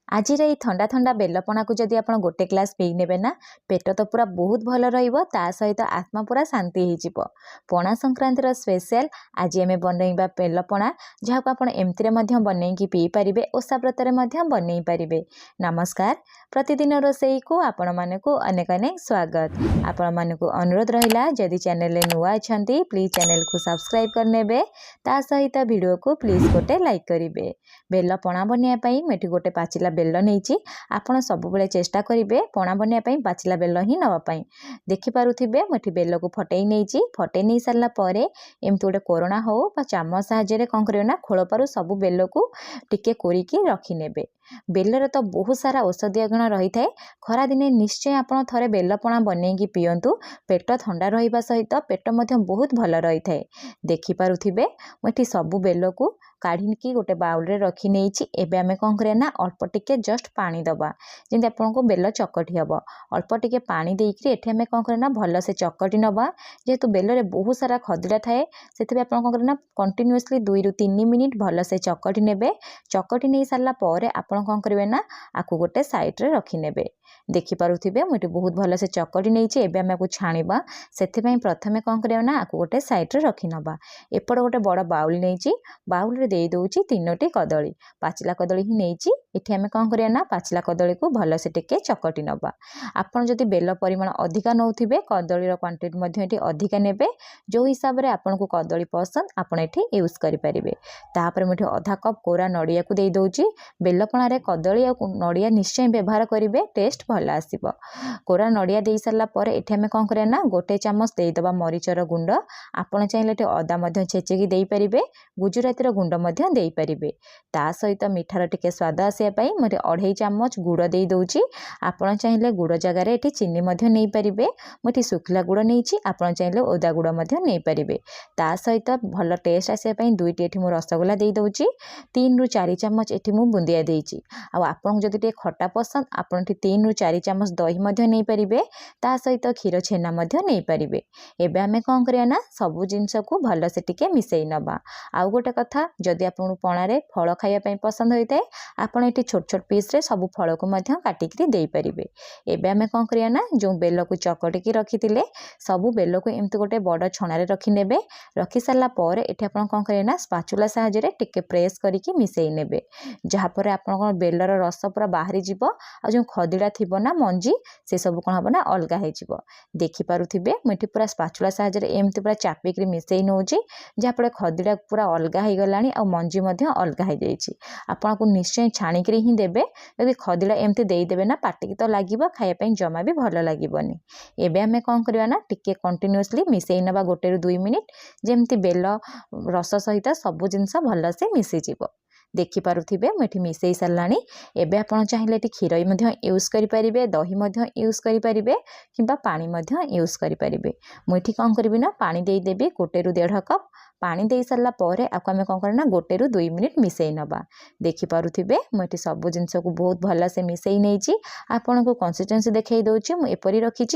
आज ठंडा ठंडा बेलपणा को जदि आप गोटे ग्लास पी ने ना पेट तो पूरा बहुत भल रा सहित आत्मा पूरा शांति हो पणा संक्रांतिर स्पेशल आज आम बनइबा बेलपणा जहाँ को आप एमती बनई पी पारे ओषा व्रत बनई पारे। नमस्कार, प्रतिदिन रोसई को आपण मानक अनेक अनेक स्वागत। आपण मानक अनुरोध रहा जदि चैनल नुआ अच्छा प्लीज चैनल को सब्सक्राइब करने ता सहित वीडियो को प्लीज गोटे लाइक करेंगे। बेलपणा बनवाई मुझे गोटे पाचिला बेल नहीं आपड़ सब चेष्टा करेंगे पणा बनवाई पाचिला बेल ही नापी देखिपे मुझे बेल को फटई नहीं फटई नहीं सारापर एमती गोटे कोरोना हो चामच साहाय्य कौन कर खोलपार सब बेल को टिके कोरिकी रखिने। बेलर तो बहुत सारा औषधीय गुण रही है। खरा दिने निश्चय आप थे बेलपणा बनई पींतु पेट ठंडा रहा सहित पेट बहुत भल रही है। देखिपे मुझे सब बेल को काढ़ी गोटे बाउल रे रखी नहीं एबे आमे कौन करिया अल्प टिके जस्ट पानी दबा जमी आपको बेल चकटी हम अल्प टिके पानी देकर एठी आमे कौन करिया भल से चकटी नवा जेहेतु बेल रे बहुत सारा खदड़ा थाए से आप कौन करिया कंटिन्यूअसली 2 ରୁ 3 मिनिट भल से चकटी नेबे। चकटी नहीं सारा पर आप कौन करेंगे ना आपको गोटे साइड रे रखी नेबे। देखिपे मुझे बहुत भल से चकटी नहीं एबे आमे छाणीबा से प्रथमे कौन करिया ना आपको गोटे साइड रे रखी नवा। एपट गोटे बड़ बाउल नहीं बाउल रे दे दूची 3टी कदली पाचिला कदली ही नहीं इथे आमे कौन करिया ना पाचिला कदली को भल से टिके चकटी नवा। आपन जदि बेल परिमाण अधिका नौथिबे कदलीर क्वांटिटी मध्ये एठी अधिका नेबे जो हिसाब रे आपन को कदली पसंद आपन एठी यूज करि परिबे। तापर मुठे आधा कप कोरा नड़िया को दे दोची बेलपणा रे कदली और नड़िया निश्चय व्यवहार करिवे टेस्ट भल आसीबो। कोरा नड़िया दे सारला पर एठी आमे कौन करिया ना गोटे चामच दे दबा मरीचर गुंड आपन चाहिले एठी अदा मध्ये छेचिकी देई परिबे गुजराती गुंड मध्ये देई परिबे। ता सहित मिठार टिके स्वाद आसे मुझे 2.5 चामच गुड़ दे दूची आपड़ चाहिए गुड़ जगार ये चीनी नहीं पारे मुझे सुखला गुड़ नहीं आपड़ चाहिए ओदा गुड़ नहीं पारे। ता सहित भल टेस्ट आसापी 2टी एठी रसगोल्ला दे दूची 3 ରୁ 4 चामच एठी बुंदिया देची आपन जदि टे खट्टा पसंद आपन 3 ରୁ 4 चामच दही नहीं पारे ता सहित क्षीर छेना नहीं पारे। एबे आमे कौन करिया ना सबु जिनस को भल से टिके मिसई नबा। आउ गोटे कथा जदि आपन पणारे फल खाइबा पसंद होता है आपड़ ये छोट छोट पीस रे सब फल को काटिकी दे पारे। एबे आमे कौन करिया ना जो बेल को चकटिकी रखी सब बेल को एमती गोटे बड़ छणारे रखी नेबे। रखी सारा पर एठी आपन कौन करिया ना स्पाचुला साहाय्य टिके प्रेस करिकी मिसई नेबे जहाँपर आपन बेलर रस पूरा बाहरी जीवो आ जो खदीड़ा थिबो ना मंजी से सब कौन हम ना अलगा हो जीवो। देखि पारुथिबे मुठी पूरा स्पाचुला साहाय्य एमती पूरा चापिकी मिसई नौची जहाँपर खदीड़ा पूरा अलगा हो गलानी आ मंजी अलगा हो जाइछि। आपन को निश्चय छाणिकी ही देबे यदि खदीड़ा एमती देदेवे ना पाटिकी तो लगे खायापी जमा भी भल लगेनि। एबे आमे कौन करवा ना टिके कंटिन्यूअसली मिसई नवा 1 ରୁ 2 मिनिट जेमती बेल रस सहित सबु जिनस भल से मिसीजिव। देखिपे मुझे मिसई साराणी। एबे आपन चाहिए क्षीर यूज करेंगे दही यूज करेंगे कि पानी यूज करेंगे। मुझे कौन करी ना पानी देदेवी 1 ରୁ 1.5 कप पानी दे सारा पर आपको आम कौन करना 1 ରୁ 2 मिनिट मिसई नवा। देखिपे मुझे सब जिनस को बहुत भल से मिसई नहीं आपन को कंसिस्टेंसी देखई दूची मुझे रखी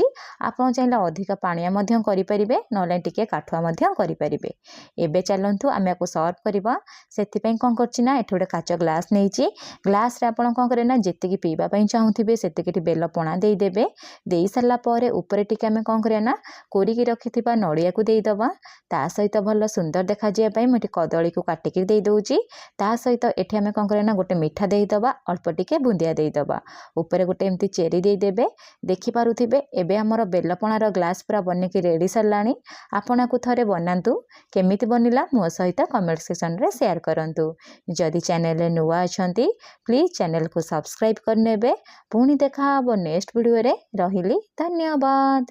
आपन चाहिए अधिक पानिया करेंगे ना टिके काठुआ करेंगे। एबे चलतु आम आपको सर्व करवा से कौन करना एठी गोटे काच ग्लास नहीं ग्लास रे आपन कौन करे ना जेतिकी पीवा चाहूथे से बेल पणा देदेवे। दे सारा पर ऊपर टिके आम कौन करना ना कोरिकी रखि नड़िया को देदबा ता सहित भल सुंदर देखा जाए मुझे कदली को काटिकी दे दूची ता सहित एठी आम कौन करना गोटे मिठा देदबा अल्प टिके बुंदिया देदबा ऊपर गोटे एमती चेरी देदेवे। देखिपे एबे हमर बेलपणार ग्लास पूरा बनिकी रेडी सरलाणी। आपन को थरे बनातु केमिति बनिला मो सहित कमेंट सेक्शन रे शेयर करंतु। जदि चैनल नुआ अछंती प्लीज चैनल को सब्सक्राइब करनेबे। पुणी देखा नेक्स्ट वीडियो रे। रहिली धन्यवाद।